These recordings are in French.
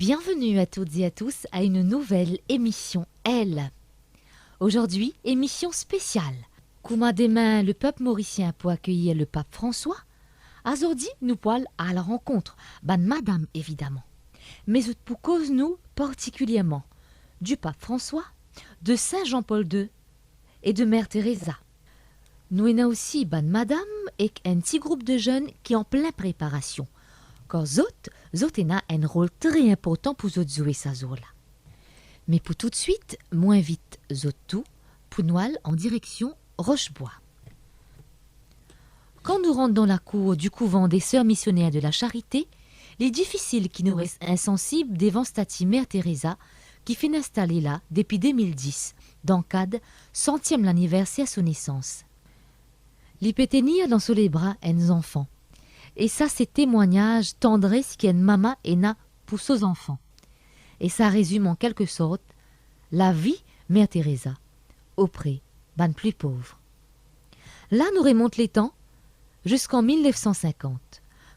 Bienvenue à toutes et à tous à une nouvelle émission Elle. Aujourd'hui, émission spéciale. Comment demain le peuple mauricien pour accueillir le pape François? Aujourd'hui, nous poil à la rencontre, madame évidemment. Mais pour cause nous particulièrement du pape François, de Saint Jean-Paul II et de Mère Teresa. Nous avons aussi madame et un petit groupe de jeunes qui en pleine préparation. Car zot a un rôle très important pour jouer ça jour là. Mais pour tout de suite, moins vite tout pour nous aller en direction Rochebois. Quand nous rentrons dans la cour du couvent des Sœurs missionnaires de la Charité, il est difficile qui nous reste insensible devant Stati Mère Teresa qui fait installer là depuis 2010 dans le cadre 100e anniversaire de son naissance. Il peut tenir dans ses bras un enfant. Et ça, c'est témoignage tendresse qu'une maman est na pour ses enfants. Et ça résume en quelque sorte la vie Mère Teresa auprès des plus pauvres. Là, nous remonte les temps jusqu'en 1950,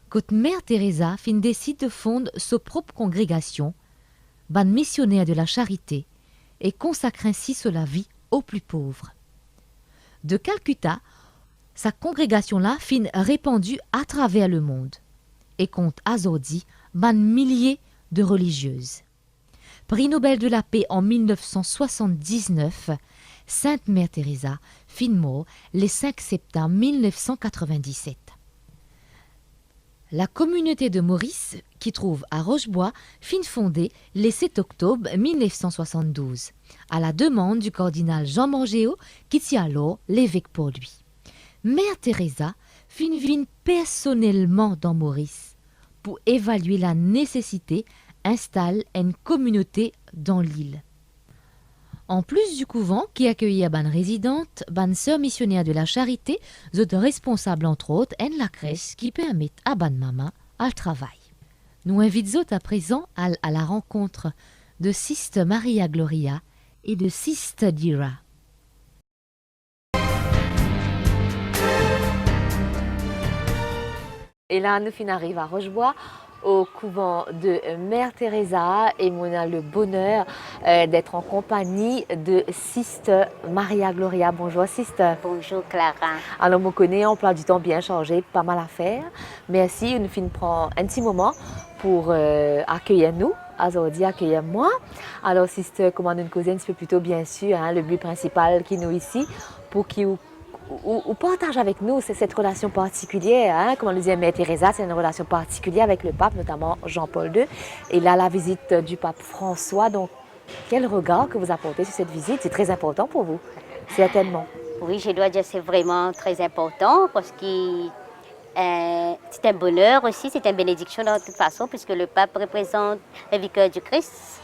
quand Mère Teresa décide de fonder sa propre congrégation, ban missionnaire de la Charité, et consacre ainsi la vie aux plus pauvres. De Calcutta, sa congrégation-là fin répandue à travers le monde et compte aujourd'hui milliers de religieuses. Prix Nobel de la paix en 1979, Sainte Mère Teresa fin mort le 5 septembre 1997. La communauté de Maurice, qui trouve à Rochebois, fin fondée le 7 octobre 1972, à la demande du cardinal Jean Mangéo, qui tient alors l'évêque pour lui. Mère Teresa vient personnellement dans Maurice pour évaluer la nécessité d'installer une communauté dans l'île. En plus du couvent qui accueillait à ban résidente, ban sœurs missionnaires de la Charité, sont responsables entre autres de la crèche qui permet à ban maman à le travail. Nous invitons à présent à la rencontre de Sister Maria Gloria et de Sister Dira. Et là, nous arrivons à Rochebois, au couvent de Mère Teresa, et on a le bonheur d'être en compagnie de Sister Maria Gloria. Bonjour Sister. Bonjour Clara. Alors, on connaît emploi du temps bien chargé, pas mal à faire. Merci, nous finissons prendre un petit moment pour accueillir nous. Aujourd'hui, accueillir moi. Alors, Sister, comment nous causer un petit peu plus tôt, bien sûr, le but principal qui nous ici, pour qu'il ou partage avec nous cette relation particulière, comme le disait Mère Teresa, c'est une relation particulière avec le pape, notamment Jean-Paul II. Et là, la visite du pape François. Donc, quel regard que vous apportez sur cette visite? C'est très important pour vous, certainement. Oui, je dois dire que c'est vraiment très important parce que c'est un bonheur aussi, c'est une bénédiction de toute façon, puisque le pape représente le vicaire du Christ.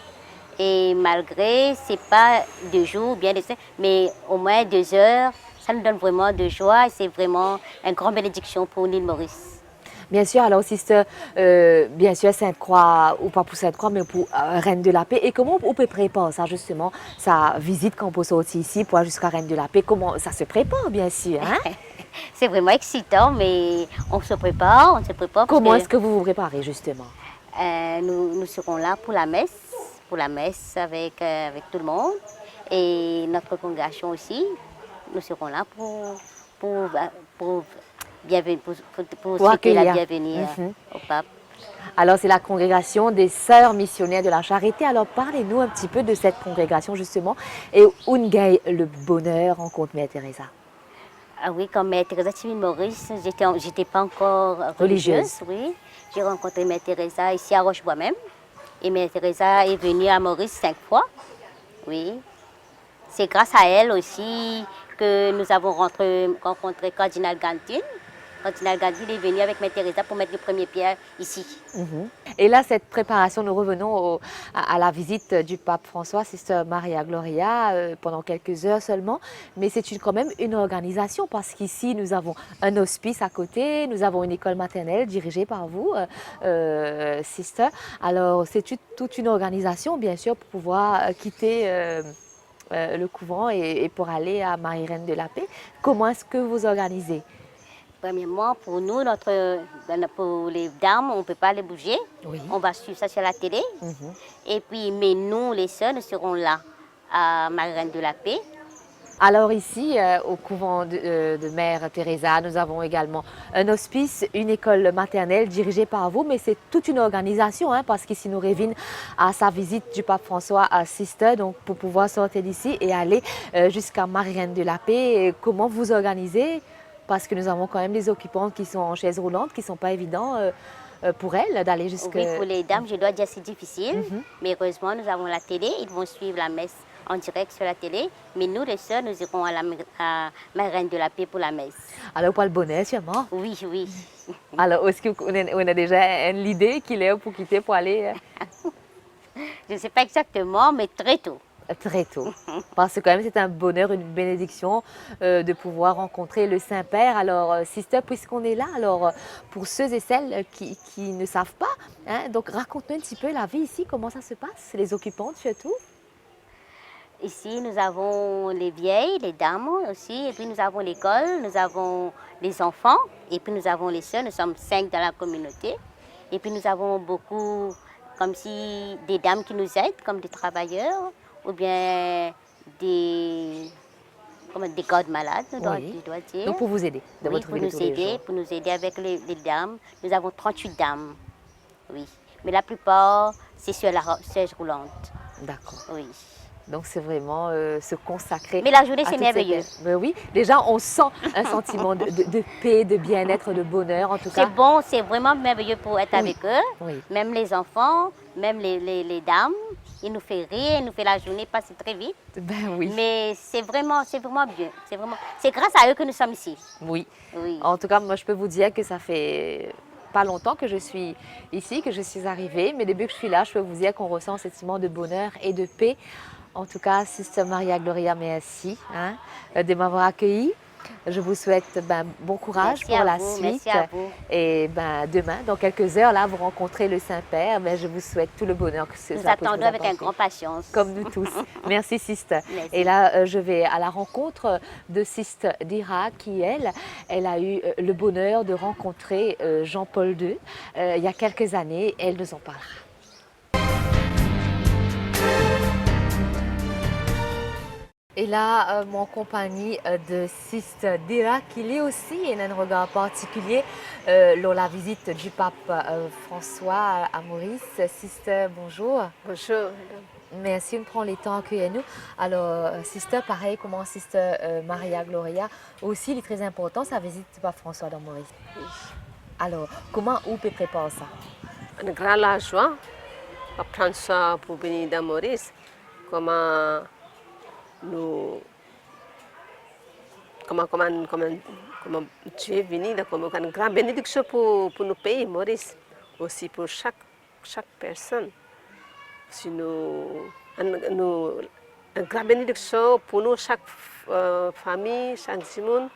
Et malgré, ce n'est pas 2 jours ou bien 2 semaines, mais au moins 2 heures, ça nous donne vraiment de joie et c'est vraiment une grande bénédiction pour l'île Maurice. Bien sûr, alors Sister, bien sûr, Sainte-Croix, ou pas pour Sainte-Croix, mais pour Reine de la Paix. Et comment on peut préparer ça, justement, sa visite quand on peut sortir ici pour jusqu'à Reine de la Paix? Comment ça se prépare, bien sûr, hein? C'est vraiment excitant, mais on se prépare, Comment est-ce que vous vous préparez, justement? Nous serons là pour la messe avec tout le monde et notre congrégation aussi. Nous serons là pour souhaiter la bienvenue au pape. Alors, c'est la congrégation des Sœurs missionnaires de la Charité. Alors, parlez-nous un petit peu de cette congrégation, justement, et où on gagne le bonheur rencontre Mère Teresa. Ah oui, comme Mère Teresa Timine Maurice, j'étais pas encore religieuse. Oui, j'ai rencontré Mère Teresa ici à Rochebois même. Et Mère Teresa est venue à Maurice 5 fois. Oui. C'est grâce à elle aussi que nous avons rencontré Cardinal Gandhi. Cardinal Gandhi est venu avec Mère Teresa pour mettre les premières pierres ici. Et là, cette préparation, nous revenons à la visite du pape François, Sister Maria Gloria, pendant quelques heures seulement. Mais c'est quand même une organisation parce qu'ici, nous avons un hospice à côté, nous avons une école maternelle dirigée par vous, Sister. Alors, c'est toute une organisation, bien sûr, pour pouvoir quitter le couvent et pour aller à Marie-Reine de la Paix. Comment est-ce que vous organisez? Premièrement, pour nous, pour les dames, on ne peut pas les bouger. Oui. On va suivre ça sur la télé. Et puis, mais nous, les sœurs, nous serons là à Marie-Reine de la Paix. Alors ici, au couvent de Mère Teresa, nous avons également un hospice, une école maternelle dirigée par vous, mais c'est toute une organisation, hein, parce qu'ici nous révine à sa visite du pape François à Sister, donc pour pouvoir sortir d'ici et aller jusqu'à Marie-Reine de la Paix. Comment vous organisez? Parce que nous avons quand même des occupantes qui sont en chaise roulante, qui ne sont pas évidents pour elles d'aller jusqu'à... Oui, pour les dames, je dois dire que c'est difficile, mais heureusement, nous avons la télé, ils vont suivre la messe en direct sur la télé, mais nous, les sœurs, nous irons à Marie-Reine de la Paix pour la messe. Alors, pour le bonheur, sûrement. Oui, oui. Alors, est-ce qu'on a déjà une idée qu'il est pour quitter, pour aller Je ne sais pas exactement, mais très tôt. Très tôt, parce que quand même c'est un bonheur, une bénédiction de pouvoir rencontrer le Saint-Père. Alors, Sister, puisqu'on est là, alors pour ceux et celles qui ne savent pas, hein, donc raconte-nous un petit peu la vie ici, comment ça se passe, les occupantes surtout. Ici, nous avons les vieilles, les dames aussi, et puis nous avons l'école, nous avons les enfants, et puis nous avons les sœurs, nous sommes 5 dans la communauté. Et puis nous avons beaucoup, comme si des dames qui nous aident, comme des travailleurs, ou bien des gardes malades, je dois dire. Donc pour vous aider dans oui, votre vie de tous les jours. Pour nous aider avec les dames. Nous avons 38 dames, oui. Mais la plupart, c'est sur la chaise roulante. D'accord. Oui. Donc c'est vraiment se consacrer. Mais la journée, c'est merveilleux. Mais oui, déjà on sent un sentiment de paix, de bien-être, de bonheur en tout cas. C'est bon, c'est vraiment merveilleux pour être avec eux. Oui. Même les enfants, même les dames, ils nous font rire, ils nous font la journée passer très vite. Ben oui. Mais c'est vraiment bien. C'est grâce à eux que nous sommes ici. Oui. Oui. En tout cas, moi je peux vous dire que ça fait pas longtemps que je suis ici, que je suis arrivée, mais depuis que je suis là, je peux vous dire qu'on ressent un sentiment de bonheur et de paix. En tout cas, Sister Maria Gloria, merci de m'avoir accueillie. Je vous souhaite bon courage merci pour la vous, suite. Merci à vous. Et demain, dans quelques heures, là, vous rencontrez le Saint-Père. Je vous souhaite tout le bonheur que ça Nous puisse attendons vous avec apporter. une grande patience. Comme nous tous. Merci, Sister. Merci. Et là, je vais à la rencontre de Sister Dira, qui, elle a eu le bonheur de rencontrer Jean-Paul II il y a quelques années. Elle nous en parlera. Et là, en compagnie de Sister Dira, qui lui aussi a un regard particulier lors de la visite du pape François à Maurice. Sister, bonjour. Bonjour. Merci de prendre le temps d'accueillir nous. Alors, Sister, pareil, comment Sister Maria Gloria, aussi, il est très important, sa visite du pape François dans Maurice. Oui. Alors, comment vous pouvez préparer ça? Un grand la joie, pape François pour venir dans Maurice, comment tu es venu, comme une grande bénédiction pour nos pays, Maurice, aussi pour chaque personne. Si une grande bénédiction pour nous, chaque famille, chaque Simon.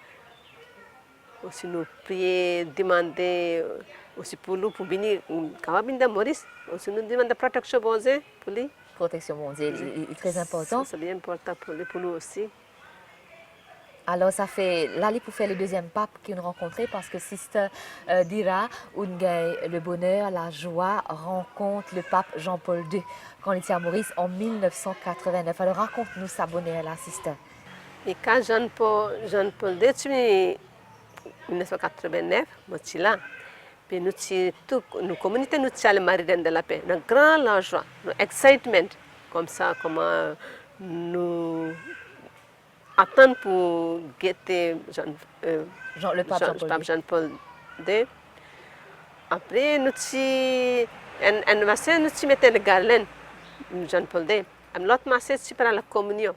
Aussi nous prier, demander aussi pour nous, pour venir, quand on vient Maurice, aussi nous demandons protection pour lui. Protection mondiale est très important. C'est bien important pour nous aussi. Alors, ça fait là, pour faire le deuxième pape qu'on a rencontré parce que Sister Dira, on a le bonheur, la joie, rencontre le pape Jean-Paul II quand il était à Maurice en 1989. Alors, raconte-nous sa bonheur là, Sister. Et quand Jean-Paul II, en 1989, je suis là. Puis nous communauté, nous sommes Marie-Reine de la Paix. Une grande joie, un excitement, comme ça, comment nous attendons pour guetter le pape Jean-Paul II. Après, nous sommes massé, nous sommes le garland, Jean-Paul II. L'autre massé, nous sommes la communion.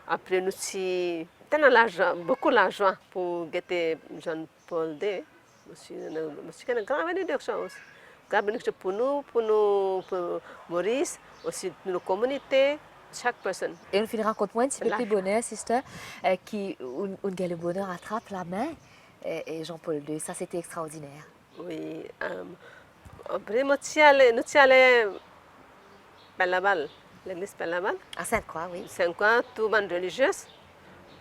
Après, nous sommes beaucoup d'argent pour guetter Jean-Paul II. C'est une grande bénédiction. Grande bénédiction pour nous, pour Maurice, aussi pour nos communautés, chaque personne. Et on finira raconte-moi un petit peu plus bonheur, Sister, qui a le bonheur attrape la main et Jean-Paul II. Ça, c'était extraordinaire. Oui. Après, nous sommes allés à Laval, l'église de Laval. À Sainte-Croix, oui. Sainte-Croix, tout le monde religieux.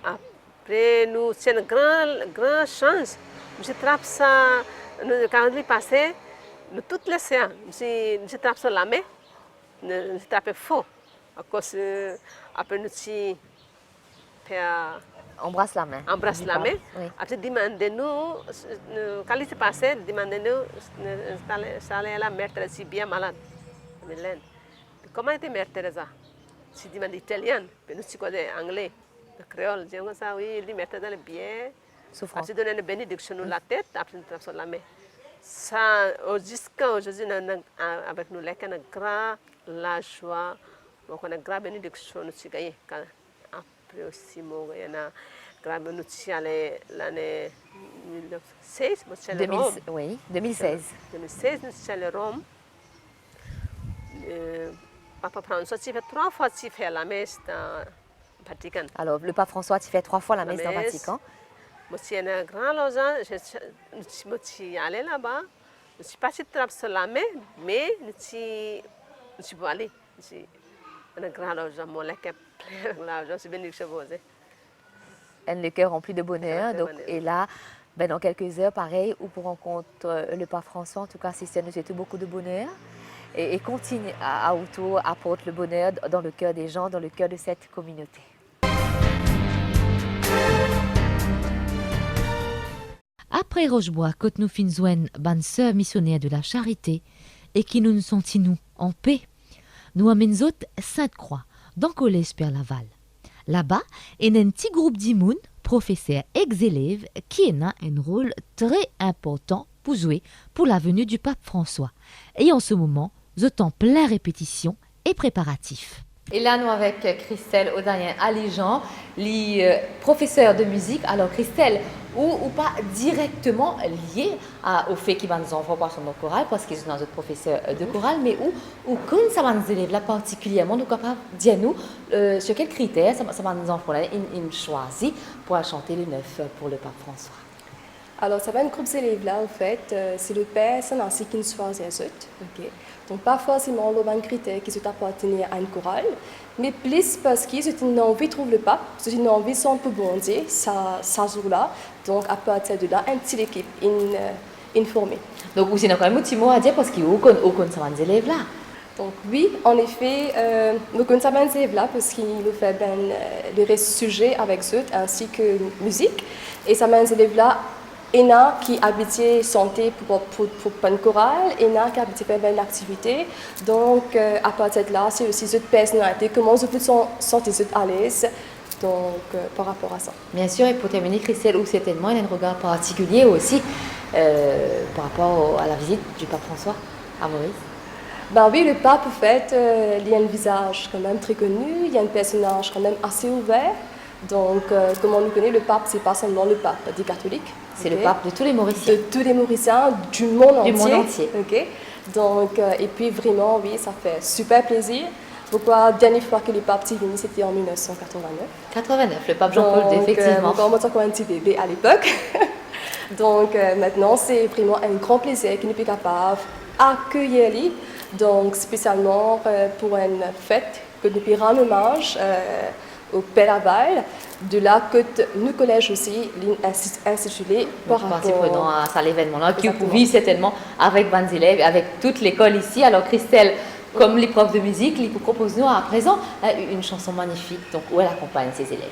Après, nous avons une grande chance je trappe ça, quand il passait, tout l'océan, je trappe ça la main, je trappe faux. À cause, après, nous Embrasse la main. embrasse la main. Oui. Après, demandez-nous, quand il s'est passé, demandez-nous, ça allait la mère Teresa si bien malade. Mylène. Comment était mère Teresa? Si demande italien, puis nous, si connaît anglais, le créole, j'ai dit ça, oui, il mère Teresa est bien. Souffrance. Après, donner une bénédiction sur la tête, après, nous traversons la main. Ça, jusqu'à aujourd'hui, avec nous, les grand, la joie, donc on a une grande bénédiction, nous, si gagné. Après aussi, il y a une grande bénédiction l'année 2016, moi, c'est le Rome. Oui, 2016. 2016, nous, c'est le Rome. Papa François, tu fais 3 fois, tu fais la messe dans le Vatican. Alors, le pape François, tu fais 3 fois la messe dans le Vatican. Moi, je suis un grand logement, je suis allé là-bas. Je ne suis pas si sur la main, mais je suis allé. C'est un grand logement, mon lait est plein de l'argent, c'est béni que je vous ai. Le cœur rempli de bonheur. Donc, et là, dans quelques heures, pareil, ou pour rencontrer le pape François, en tout cas, c'est nous souhaitons beaucoup de bonheur. Et continue à autour, apporte le bonheur dans le cœur des gens, dans le cœur de cette communauté. Après Rochebois, côte nous finzouen, ban sœur missionnaire de la charité, et qui nous sentons en paix, nous amènons Sainte-Croix, dans le collège Père Laval. Là-bas, il y a un petit groupe d'imoun, professeurs ex-élèves, qui a un rôle très important pour jouer pour la venue du pape François. Et en ce moment, nous sommes en pleine répétition et préparatifs. Et là, nous avec Christelle Audarien Allégeant, les professeurs de musique. Alors, Christelle, ou pas directement lié au fait qu'ils vont nous enfants par son chorale, parce qu'ils sont dans d'autres professeurs de chorale, mais où quand ça va nous élèves là particulièrement, nous capables de dire nous sur quels critères ça va nous enfants là, ils choisissent pour chanter le 9 pour le pape François. Alors, ça va un groupe d'élèves là, en fait, c'est le père, c'est ainsi qu'ils choisissent. Ok. Donc, pas forcément le bon critère qui se appartenir à une chorale, mais plus parce qu'ils ont envie de trouver le pape, ils ont envie de s'en bondir, ça joue là. Donc, à partir de là, une petite équipe informée. Donc, vous avez quand même un petit mot à dire parce qu'il y a aucun des élèves là. Donc, oui, en effet, nous connaissons ces élèves là parce qu'ils nous font le reste sujet avec eux, ainsi que musique. Et ça m'a élèves là. Il y en a qui habitent santé pour une chorale, il y en a qui habitent faire une activité. Donc, à partir de là, c'est aussi cette personnalité, comment je peux sentir à l'aise donc, par rapport à ça. Bien sûr, et pour terminer, Christelle, ou certainement, il y a un regard particulier aussi par rapport à la visite du pape François à Maurice. Ben oui, le pape, en fait, il y a un visage quand même très connu, il y a un personnage quand même assez ouvert. Donc, comme on le connaît, le pape, c'est pas seulement le pape des catholiques. C'est le pape de tous les Mauriciens. De tous les Mauriciens, du monde entier. Du monde entier. Okay. Donc, et puis vraiment, oui, ça fait super plaisir. Pourquoi la dernière fois que le pape est venu, c'était en 1989. 89, le pape Jean-Paul II, effectivement. Donc, moi, j'étais un petit bébé à l'époque. Donc, maintenant, c'est vraiment un grand plaisir que nous sommes capables d'accueillir lui. Donc, spécialement pour une fête que nous pouvons rendre hommage au Père Laval, de là que nous collège aussi intitulé par rapport à l'événement-là, qui vous vivez certainement avec 20 élèves, avec toute l'école ici. Alors Christelle, comme les profs de musique, ils vous proposent nous à présent une chanson magnifique, donc où elle accompagne ses élèves.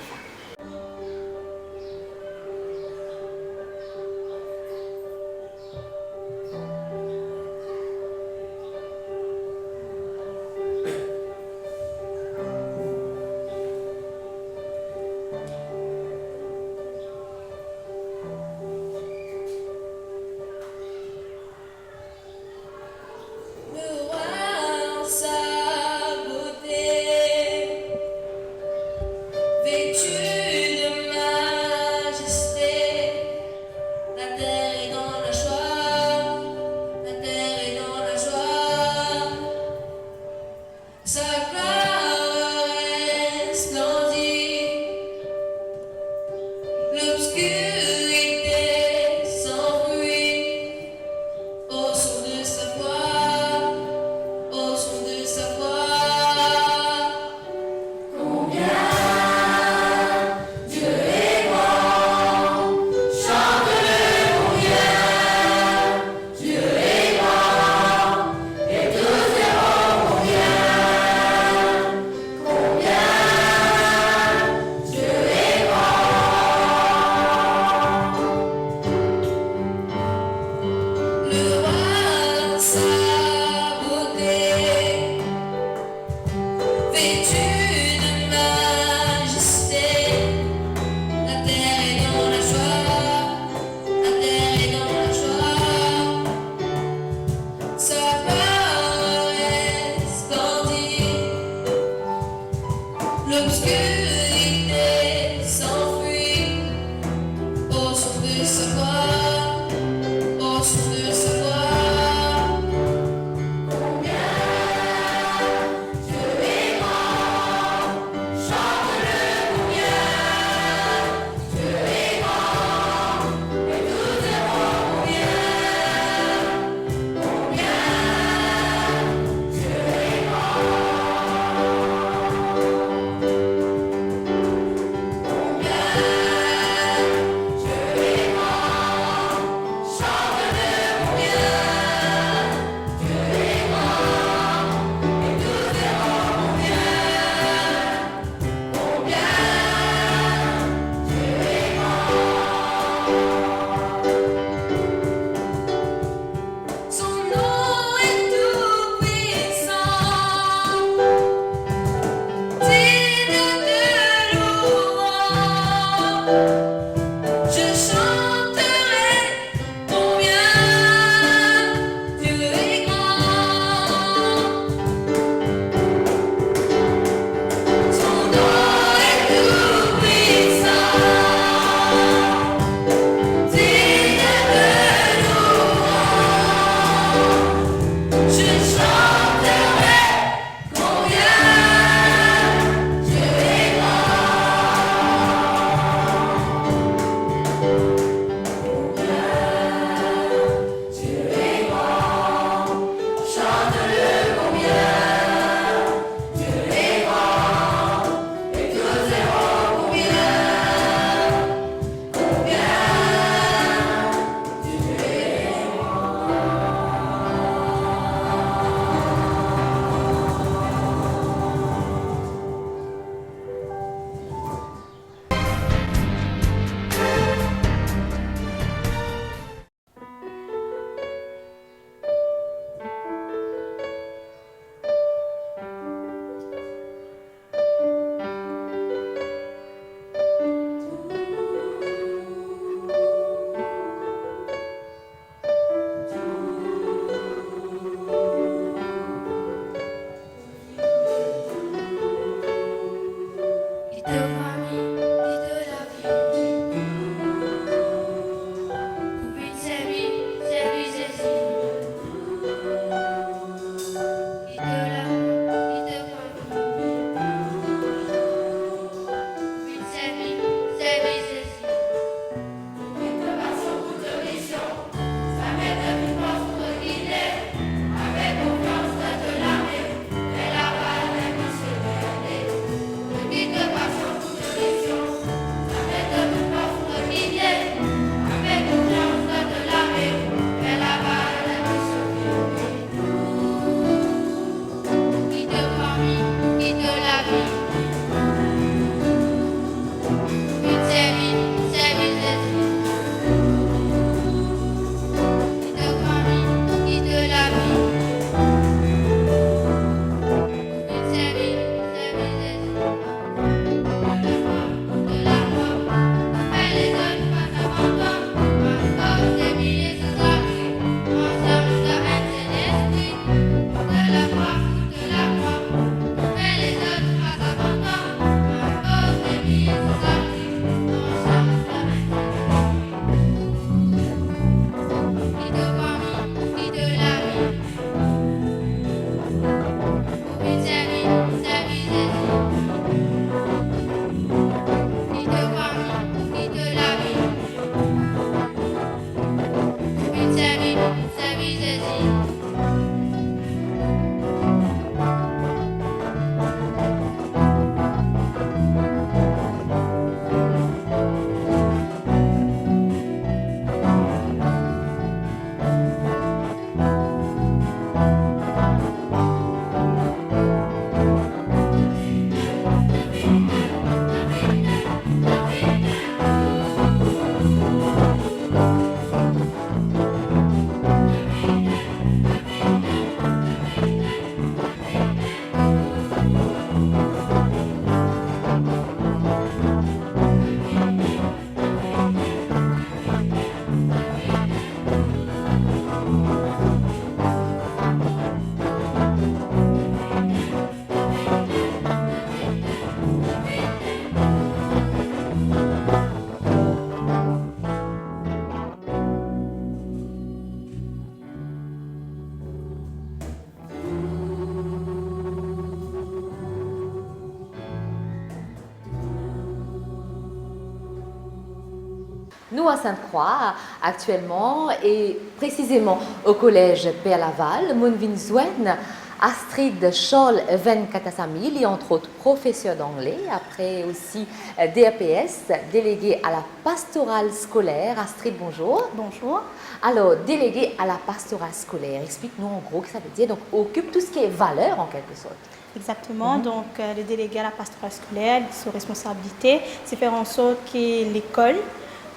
Nous, à Sainte-Croix, actuellement, et précisément au collège Père Laval, mon Vinswen, Astrid Scholl Ven Katasamil, et entre autres professeur d'anglais, après aussi DAPS, déléguée à la pastorale scolaire. Astrid, bonjour. Bonjour. Alors, déléguée à la pastorale scolaire, explique-nous en gros ce que ça veut dire. Donc, occupe tout ce qui est valeur en quelque sorte. Exactement. Donc, le délégué à la pastorale scolaire, sa responsabilité, c'est faire en sorte que l'école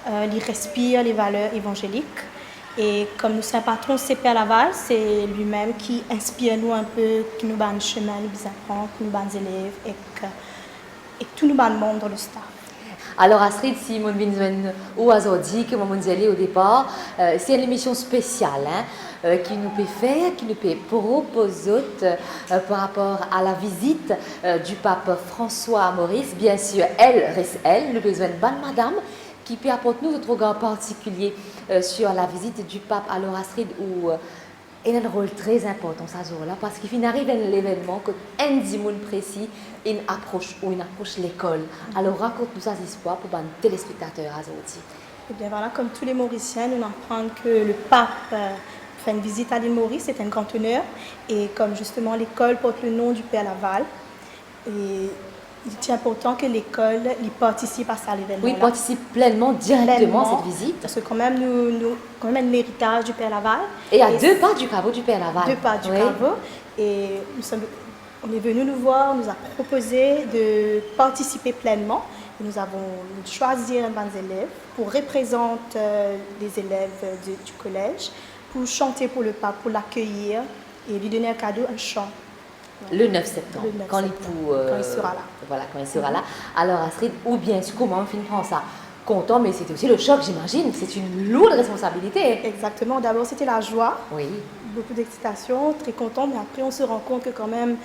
il respire les valeurs évangéliques. Et comme nous sommes patrons CP Laval, c'est lui-même qui inspire nous un peu, qui nous donne le chemin, nous apprend, qui nous donne les élèves et tout nous donne membres dans le staff. Alors Astrid, si mon Vinswen ou Azordi, que mon allé au départ, c'est une émission spéciale qui nous peut faire, qui nous peut proposer par rapport à la visite du pape François Maurice. Bien sûr, elle, nous besoin de bonne madame, qui peut apporter nous notre regard particulier sur la visite du pape. Alors Astrid, où il a un rôle très important ce jour-là, parce qu'il arrive à l'événement que un dimanche précis, une approche l'école. Alors raconte-nous ça espoir pour les téléspectateurs Azordi. Et bien voilà, comme tous les Mauriciens, nous apprendre que le pape fait une visite à l'île Maurice, c'est un grand honneur. Et comme justement l'école porte le nom du Père Laval, et il est important que l'école participe à ça l'événement. Oui, participe pleinement, directement à cette visite. Parce que quand même, nous quand même un héritage du Père Laval. Et à deux pas du caveau du Père Laval. Deux pas du caveau. Et on est venu nous voir, on nous a proposé de participer pleinement. Et nous avons choisi un bon élève pour représenter les élèves du collège, pour chanter pour le pape, pour l'accueillir et lui donner un cadeau, un chant. Le 9 septembre, quand il sera là. Voilà, quand il sera là. Alors Astrid, ou bien sûr, comment on prend ça content, mais c'était aussi le choc, j'imagine. C'est une lourde responsabilité. Exactement. D'abord, c'était la joie. Oui. Beaucoup d'excitation, très content. Mais après, on se rend compte que quand même,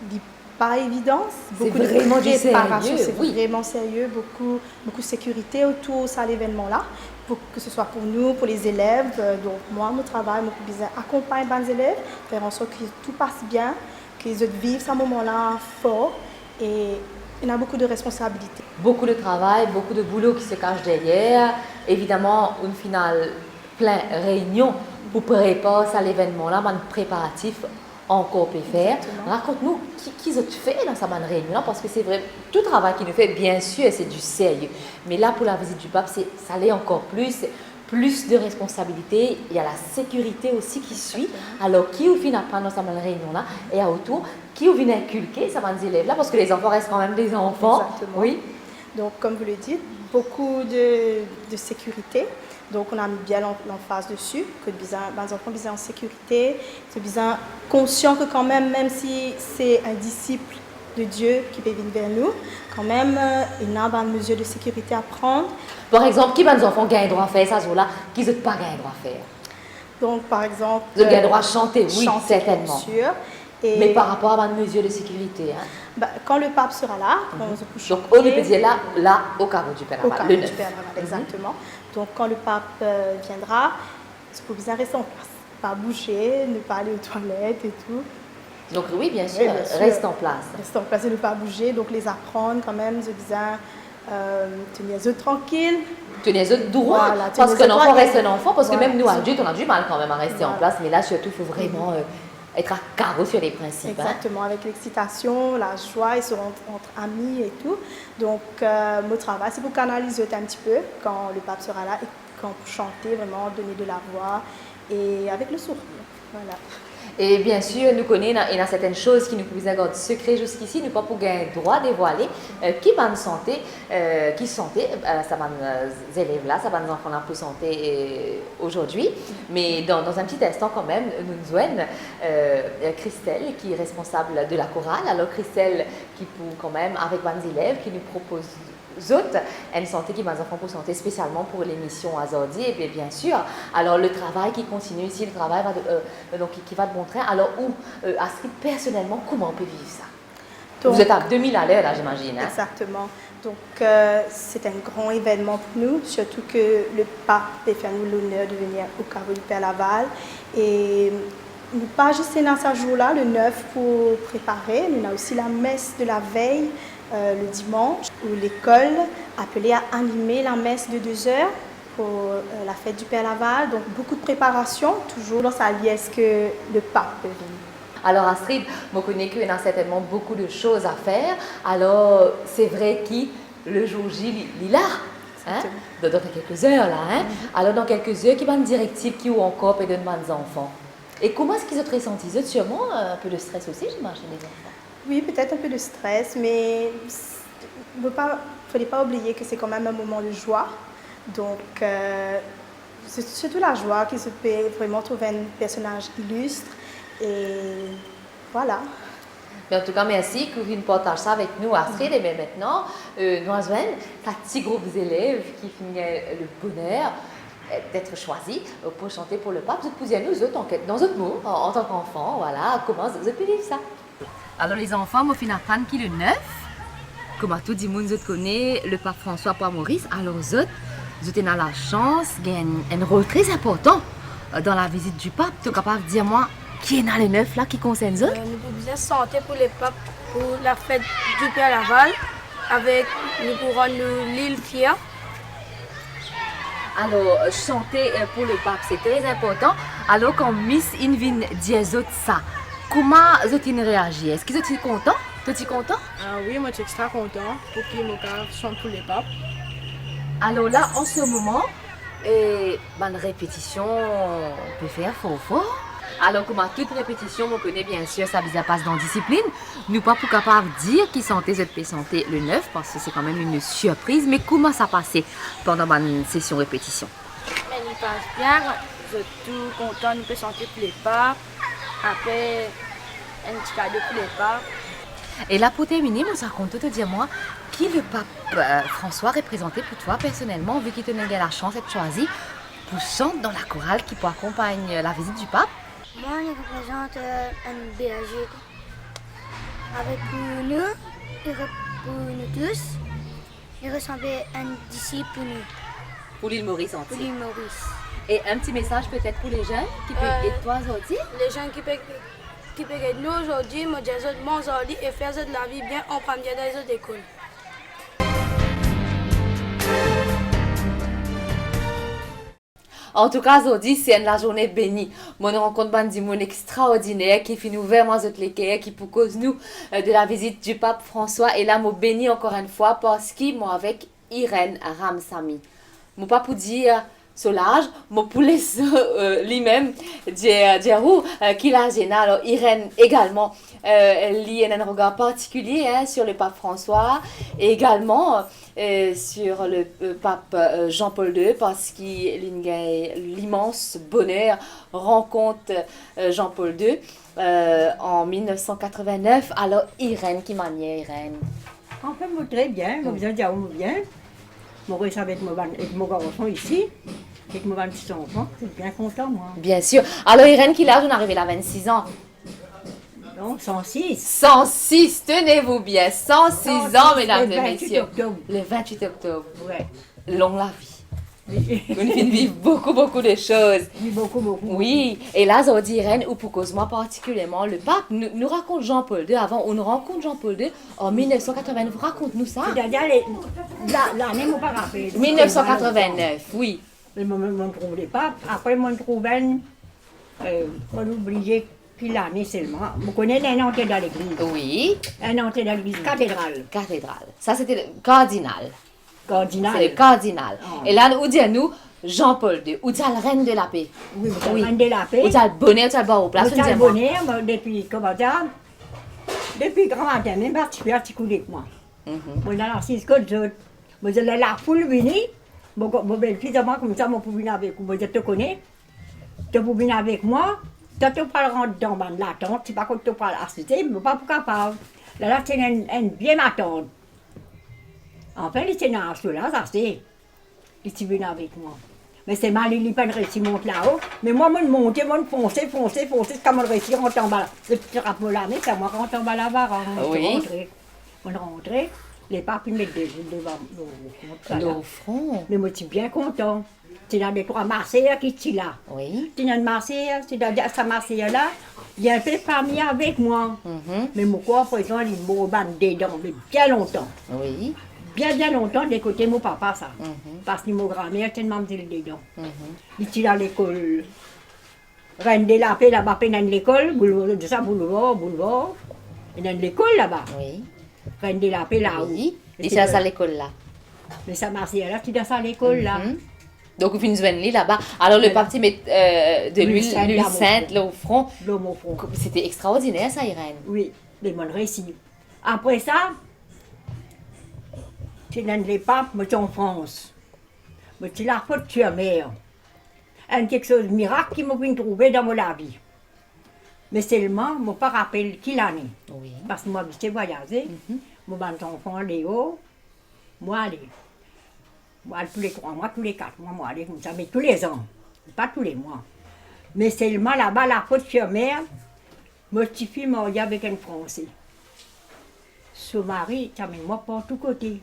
il n'est pas évident. Beaucoup de préparation. C'est vraiment sérieux. Beaucoup de sécurité autour de l'événement-là. Que ce soit pour nous, pour les élèves. Donc, moi, mon travail, je accompagne les élèves, faire en sorte que tout passe bien, qu'ils vivent ce moment-là fort. Et il y a beaucoup de responsabilités. Beaucoup de travail, beaucoup de boulot qui se cache derrière. Évidemment, une finale plein réunion pour préparer ça l'événement-là, un préparatif encore peut faire. Raconte-nous qui ont fait dans cette réunion, parce que c'est vrai, tout travail qu'il nous fait, bien sûr, c'est du sérieux. Mais là, pour la visite du pape, ça l'est encore plus de responsabilités. Il y a la sécurité aussi qui suit. Alors, qui vient apprendre dans cette réunion-là et autour, qui vient inculquer ces élèves-là, parce que les enfants restent quand même des enfants. Exactement. Oui. Donc, comme vous le dites, beaucoup de sécurité. Donc, on a mis bien l'emphase dessus, que les enfants sont en sécurité, sont conscients que quand même si c'est un disciple de Dieu qui peut venir vers nous, quand même, il y a une mesure de sécurité à prendre. Par exemple, qui les enfants gagnent droit à faire ça jour-là, qui n'ont pas gagné droit à faire? Donc, par exemple... Ils ont droit à chanter, oui, certainement. Bien sûr. Et mais par rapport à une mesure de sécurité. Quand le pape sera là, on se couche. Donc, on peut dire là, au caveau du Père Laval, le 9. Exactement. Donc, quand le pape viendra, il faut bien rester en place. Pas bouger, ne pas aller aux toilettes et tout. Donc, oui, bien sûr, reste en place. Reste en place et ne pas bouger. Donc, les apprendre quand même, se disant, tenir les autres tranquilles. Tenir les autres droits. Voilà, parce qu'un enfant reste un enfant, parce que même nous, adultes, on a du mal quand même à rester en place. Mais là, surtout, il faut vraiment être à carreau sur les principes. Exactement, avec l'excitation, la joie, ils seront entre amis et tout. Donc, mon travail, c'est pour canaliser un petit peu quand le pape sera là et quand pour chanter, vraiment donner de la voix et avec le sourire. Voilà. Et bien sûr, nous connaissons, il y a certaines choses qui nous pouvaient garder secret jusqu'ici, nous pas pour gagner droit de dévoiler, qui va santé, qui santé, ça va nous élèves là, ça va nous enfants là pour santé aujourd'hui. Mais dans un petit instant quand même, nous avons Christelle qui est responsable de la chorale. Alors Christelle qui pour quand même avec 20 élèves qui nous propose autres, une santé qui va nous enfants pour santé spécialement pour l'émission Azordi. Et bien sûr, alors le travail qui continue ici, le travail va donc, qui va de bon train. Alors où, Astrid, personnellement, comment on peut vivre ça? Donc, vous êtes à 2000 à l'heure là, j'imagine. Exactement. Donc c'est un grand événement pour nous, surtout que le pape peut faire nous l'honneur de venir au caveau du Père Laval. Et nous pas juste dans ce jour-là, le 9, pour préparer, nous avons aussi la messe de la veille. Le dimanche, où l'école appelée à animer la messe de 2 heures pour la fête du Père Laval. Donc beaucoup de préparation, toujours dans sa vie, est-ce que le pape peut venir. Alors Astrid, je connais qu'il y a certainement beaucoup de choses à faire. Alors c'est vrai que le jour J, il est là. Hein? Dans quelques heures là. Hein? Alors dans quelques heures, qui va une directive qui ou encore peut donner aux enfants. Et comment est-ce qu'ils ont ressenti? Ils ont sûrement un peu de stress aussi, j'imagine, les enfants. Oui, peut-être un peu de stress, mais il ne fallait pas oublier que c'est quand même un moment de joie. Donc, c'est surtout la joie qui se peut vraiment trouver un personnage illustre. Et voilà. Mais en tout cas, merci que vous partagez ça avec nous, Astrid. Et bien maintenant, nous avons un petit groupe d'élèves qui finissent le bonheur d'être choisis pour chanter pour le pape. Vous pouvez nous autres, dans d'autres mots, en tant qu'enfants, voilà, comment vous pouvez vivre ça. Alors les enfants, moi, je apprendre qui le 9. Comme tout le monde connaît, le pape François par Maurice. Alors vous avez la chance, il y a un rôle très important dans la visite du pape. Tu es capable de dire moi qui est dans le 9 là, qui concerne eux? Nous pouvons bien chanter pour les papes, pour la fête du Père Laval, avec nous pourrons l'île fière. Alors, chanter pour le pape, c'est très important. Alors, quand Miss Invin dit ça, comment vous réagissez? Est-ce que vous êtes content? Tu es content? Oui, moi je suis extra content pour qu'il me chante pour les papes. Alors là, en ce moment, une répétition, on peut faire fort. Alors, comme à toute répétition, on connaît bien sûr, ça passe dans la discipline. Nous pas pour capable de dire qui santé, santé le 9, parce que c'est quand même une surprise. Mais comment ça passait pendant une session répétition? Mais il passe bien, je suis tout content, nous pouvons chanter pour les papes. Après, un petit cadeau pour les papes. Et là, pour terminer, moi, ça compte te dire, moi, qui le pape François représentait pour toi personnellement, vu qu'il tenait la chance d'être choisi pour chanter dans la chorale qui peut accompagner la visite du pape? Moi, je représente un berger. Avec nous et pour nous tous, il ressemblait à un disciple pour nous. Pour l'île Maurice Pour entière. l'île Maurice. Et un petit message peut-être pour les jeunes qui peuvent être toi aujourd'hui? Les gens qui peuvent être nous aujourd'hui, moi je dis bon aujourd'hui et faire de la vie bien en première dans les autres écoles. En tout cas, aujourd'hui, c'est la journée bénie. Moi, nous rencontrons des gens extraordinaires qui finissent vraiment les cœurs, qui pour cause nous de la visite du pape François. Et là, moi, béni encore une fois parce que moi, avec Irène Ramsamy. Moi, pas pour dire Solage, moi, pour laisser lui-même dire qui l'a gêné. Alors, Irène également, elle a un regard particulier sur le pape François et également sur le pape Jean-Paul II parce qu'il a l'immense bonheur rencontre Jean-Paul II en 1989. Alors, Irène, qui manière Irène? En fait, moi, très bien, moi, bien dire bien. Maurice avec mon garçon ici, avec mon 26 enfants, je suis bien content, moi. Bien sûr. Alors, Irène, qui l'âge on est arrivé là, 26 ans? Non, 106. 106, tenez-vous bien, 106 ans, mesdames et messieurs. Octobre. Le 28 octobre. Ouais. Long la vie. Vous vivez beaucoup de choses. Oui, beaucoup. Oui, et là, ça dit Irène, ou pour cause moi particulièrement, le pape nous raconte Jean-Paul II. Avant, on nous rencontre Jean-Paul II en 1989. Raconte-nous ça. C'est-à-dire, l'année, je ne pas rappelé. 1989, oui. Je ne trouvais pas. Après, je trouvais, on oubliait quelle année seulement. Je connais un entrée dans l'église. Oui. Un entrée dans l'église cathédrale. Cathédrale. Ça, c'était le cardinal. Cardinal. C'est le cardinal. Oh. Et là, où dit nous Jean-Paul II, où dit la reine de la paix. Oui, la reine de la paix. Où dit le bonheur, où dit le bar au place. Le bonheur, depuis, comment dire, depuis grand matin, même particulier que moi. Moi, dans la 6 côtes, moi, la foule venue, mon belle-fille, moi, comme ça, moi, pour venir avec vous, je te connais, tu peux venir avec moi, tu ne peux pas rentrer dans la tente, tu ne peux pas te parler à ce mais pas capable. Là, c'est une bien ma tante. En fait, il était dans cela, ça c'est. Il était venu avec moi. Mais c'est mal, il n'y a pas de récit, monte là-haut. Mais moi, je montais, je fonçais, c'est comme le récit rentre en bas. Le petit drapeau là, mais c'est moi qui rentre en bas là-bas. Oui. On rentrait, les papes, ils mettaient devant Au front. Mais moi, je suis bien content. C'est dans les 3 Marseillais qui sont là. Oui. C'est dans une Marseillais, c'est dans sa Marseillais là. Il y a un peu de famille avec moi. Mais mon corps, par exemple, il m'a bandé dans bien longtemps. Oui. bien longtemps des côtés mon papa, ça. Parce que mon grand-mère, était maman dedans. Il était à l'école. Reine des Lapés, là-bas, dans l'école, boulevard. Et dans l'école, là-bas. Oui. Reine des Lapés, là-haut. Oui. Et c'est à l'école là. Mais ça m'a dit, là, tu es dans l'école, là. Donc, vous venez là-bas. Alors, le parti met de l'huile sainte là au front. L'homme au front. C'était extraordinaire, ça, Irène. Oui, les bonnes récits. Après ça, je dans les papes, je suis en France. Je suis la faute de mère. Quelque chose de miracle qui m'a pu trouver dans ma vie. Mais seulement, je ne me rappelle pas qui l'année. Oui. Parce que moi, j'étais voyagé. Mon enfant, Léo, moi, allez. Moi, tous les 3 mois, tous les 4 mois, moi, allez, comme ça, mais tous les ans. Pas tous les mois. Mais seulement là-bas, la faute de mère, mon petit-fils m'a marié avec un Français. Son mari, ça met moi par tous côtés.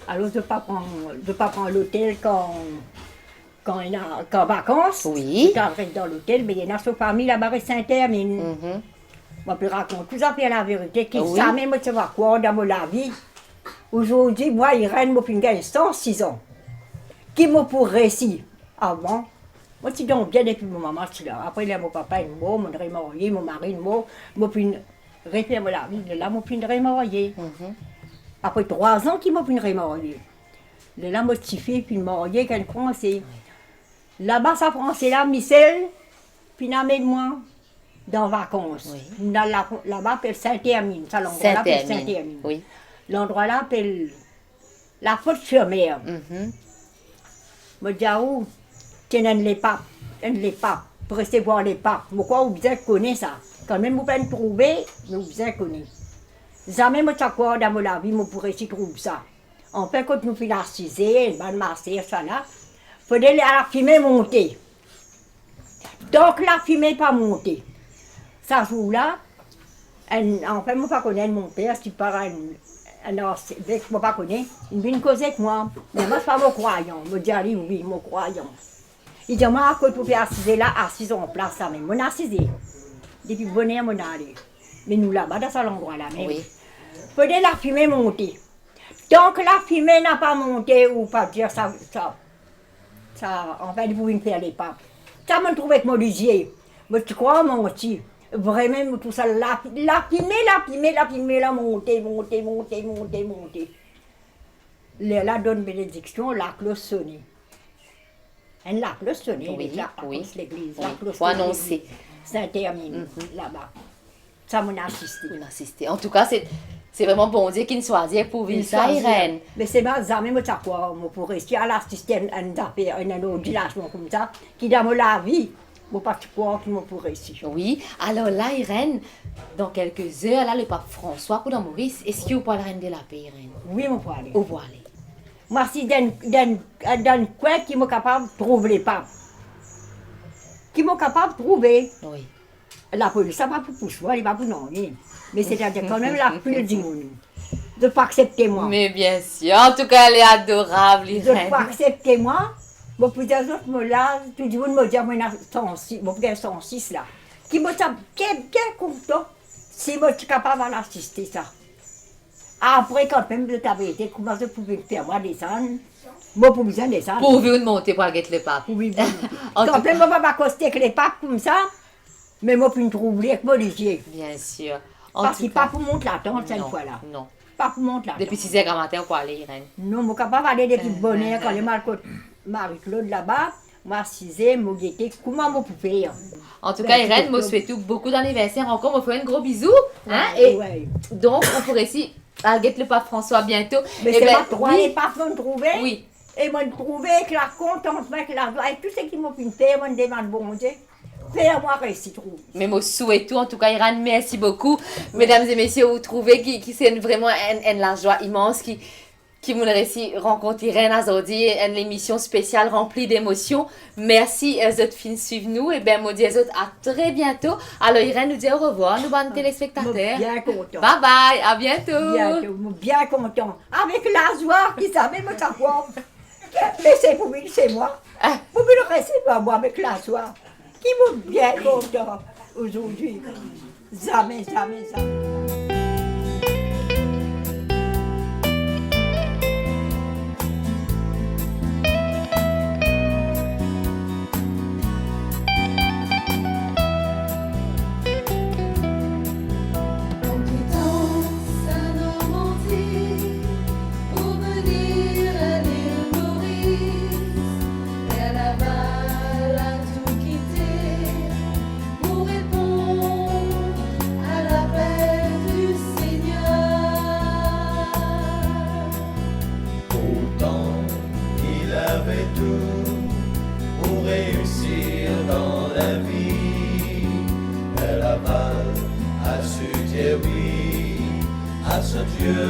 Alors, je ne pas prendre l'hôtel quand il y a en vacances. Oui. Je reste dans l'hôtel, mais il y en a sa famille là-bas à Saint-Hermine. Moi, je raconte tout ça, puis la vérité, qui Oui. savait me savoir quoi dans ma vie. Aujourd'hui, moi, Irène, m'a fait gagner 106 ans. Qui m'a pour récit avant? Moi, je suis donc bien depuis mon maman, je suis là. Après, il y a mon papa, il est mort, mon marié, mon mari, il est mort. M'a fait référer la vie, de là, m'a fait remarier. Après 3 ans, qui m'a fait remarier. De là, m'a fait puis marié avec un Français. Là-bas, ça Français là, Michel, puis il amène moi dans vacances. Oui. Là-bas, appelle Saint-Hermine. Ça, l'endroit là, appelle Saint-Hermine. Oui. L'endroit là, appelle la faute sur mer. Je dis, où tu les papes, pour recevoir les papes. Pourquoi vous avez connu ça? Quand même, vous pouvez trouver, mais vous avez connu. Jamais, je sais quoi, dans ma vie, je pourrais trouver ça. En fait, quand nous faisons l'arcisé, le ban master, ça là, il fallait la fumée monter. Donc, la fumée n'est pas montée. Ça joue là, en fait, je ne connais pas mon père, si par un archevêque, je ne connais pas, il vient causer avec moi. Mais moi, ce n'est pas mon croyant. Je dis, oui, mon croyant. Il dit, moi, quand vous faites assiser là, assise en place, ça même. Mon assisé. Depuis bonheur, mon allé. Mais nous là-bas, dans cet endroit-là même. Oui. Faudrait la fumée monter. Donc la fumée n'a pas monté, ou pas dire ça, en fait, vous pouvez faire les papes. Ça me trouve avec mon lisier. Mais tu crois, mon petit, vraiment, tout ça, la fumée, la montée. Là, donne bénédiction, la cloche sonnée. La cloche sonnée, Oui, oui. l'église. Oui, La cloche faut annoncer. Saint-Hermine, là-bas. Ça m'a assisté. On a assisté. En tout cas, c'est vraiment bon Dieu qu'il soit dit pour vivre ça, Irène. Mais c'est pas jamais me dire quoi, moi pour rester à l'assistance à un autre village comme ça, qui dans la vie, moi pas quoi qui me pour rester. Oui, alors là, Irène, dans quelques heures, là, le pape François, pour dans Maurice, est-ce que vous pouvez rendre de la paix, Irène? Oui, mon poil. Où vous allez? Moi, si dans quoi qui m'est capable de trouver les papes, qui m'est capable de trouver. Oui. La police, ça va pour soi, il va pour non. Mais c'est-à-dire quand même la plus du monde. De ne pas accepter moi. Mais bien sûr, en tout cas, elle est adorable, De Irène. ne pas accepter moi. Bon, plusieurs autres me là, tout le monde me dit, moi, il y a 106, bon, il y a 106 là. Qui me semble bien content si moi, je suis capable d'assister ça. Après, quand même, je t'avais été, comment je pouvais faire moi descendre. Moi, pour besoin descendre. Pour vous monter pour aller le pape. Oui, En quand tout même, je ne vais pas m'accoster avec les papes comme ça. Mais moi, puis me trouver avec mon lisier. Bien sûr. En Parce tout qu'il cas, pas pour monter la tente cette non, fois-là. Non. Pas pour monter la tente. Depuis 6h du matin, pour aller, Irène. Non, je suis capable d'aller depuis le bonheur quand les Marie-Claude là-bas. Moi, 6h, je guettais comment je pouvais faire. En tout cas, Irène, moi, je souhaite beaucoup d'anniversaires encore. Je vous fais un gros bisou. Hein, Ouais, et ouais. donc, on pourrait ici guetter le pape François bientôt. Mais Eh c'est ben, pas trois, oui. les papes vont me trouver. Oui. Et me trouver avec la contente, avec la joie, et tout ce qui m'a pu faire, je me demande, bon Dieu, fais-moi réussir, trouve. Mais moi, souhaite tout. En tout cas, Irène, merci beaucoup. Mesdames et messieurs, vous trouvez qui c'est vraiment la joie immense qui nous réussi rencontrer Irène aujourd'hui, une émission spéciale remplie d'émotions. Merci, autres filles, suivez-nous. Et bien, moi, dis aux autres, à très bientôt. Alors, Irène nous dit au revoir, nous, bonnes téléspectateurs. Bien content. Bye bye, à bientôt. Bientôt, bien content. Avec la joie qui savait me savoir. Mais c'est pour lui, c'est moi. Vous me le restez pas moi avec la joie. Qui m'a bien content aujourd'hui. Jamais. tout pour réussir dans la vie. Elle avale à su dire oui à ce Dieu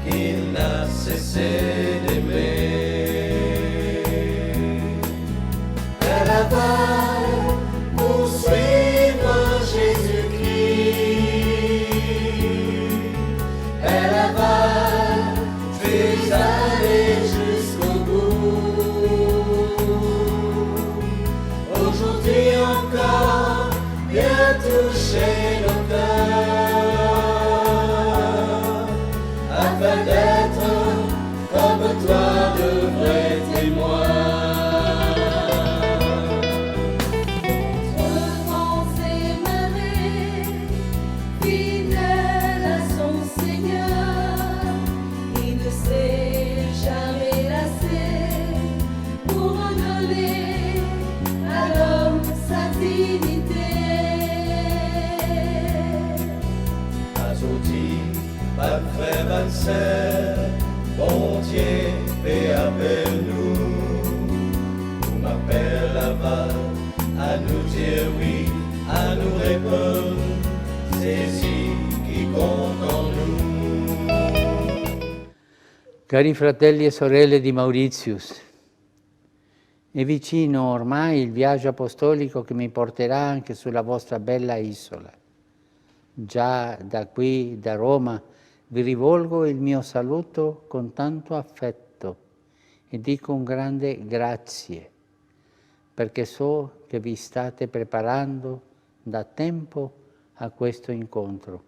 qu'il n'a cessé d'aimer. Elle avale pour suivre Jésus-Christ. Elle avale, puis aller jusqu'au bout. Aujourd'hui encore, viens toucher nos cœurs, afin d'être comme toi de vrais témoins. Frère, sœur, bon Dieu, paix appelle-nous. Nous m'appelle là-bas à nous dire oui, à nous répondre. C'est ici qui compte en nous. Cari fratelli e sorelle di Mauritius, è vicino ormai il viaggio apostolico che mi porterà anche sulla vostra bella isola. Già da qui, da Roma, vi rivolgo il mio saluto con tanto affetto e dico un grande grazie, perché so che vi state preparando da tempo a questo incontro.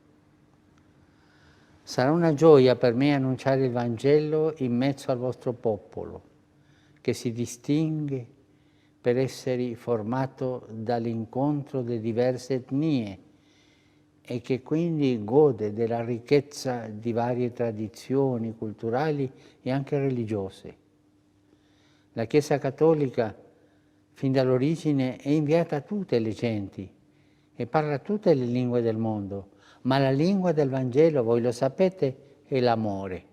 Sarà una gioia per me annunciare il Vangelo in mezzo al vostro popolo, che si distingue per essere formato dall'incontro di diverse etnie e che quindi gode della ricchezza di varie tradizioni culturali e anche religiose. La Chiesa Cattolica, fin dall'origine, è inviata a tutte le genti e parla tutte le lingue del mondo, ma la lingua del Vangelo, voi lo sapete, è l'amore.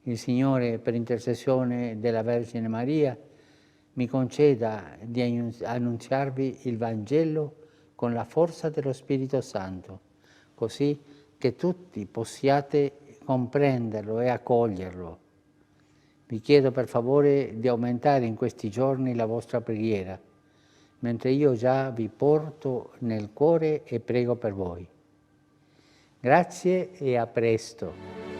Il Signore, per intercessione della Vergine Maria, mi conceda di annunziarvi il Vangelo con la forza dello Spirito Santo, così che tutti possiate comprenderlo e accoglierlo. Vi chiedo per favore di aumentare in questi giorni la vostra preghiera, mentre io già vi porto nel cuore e prego per voi. Grazie e a presto.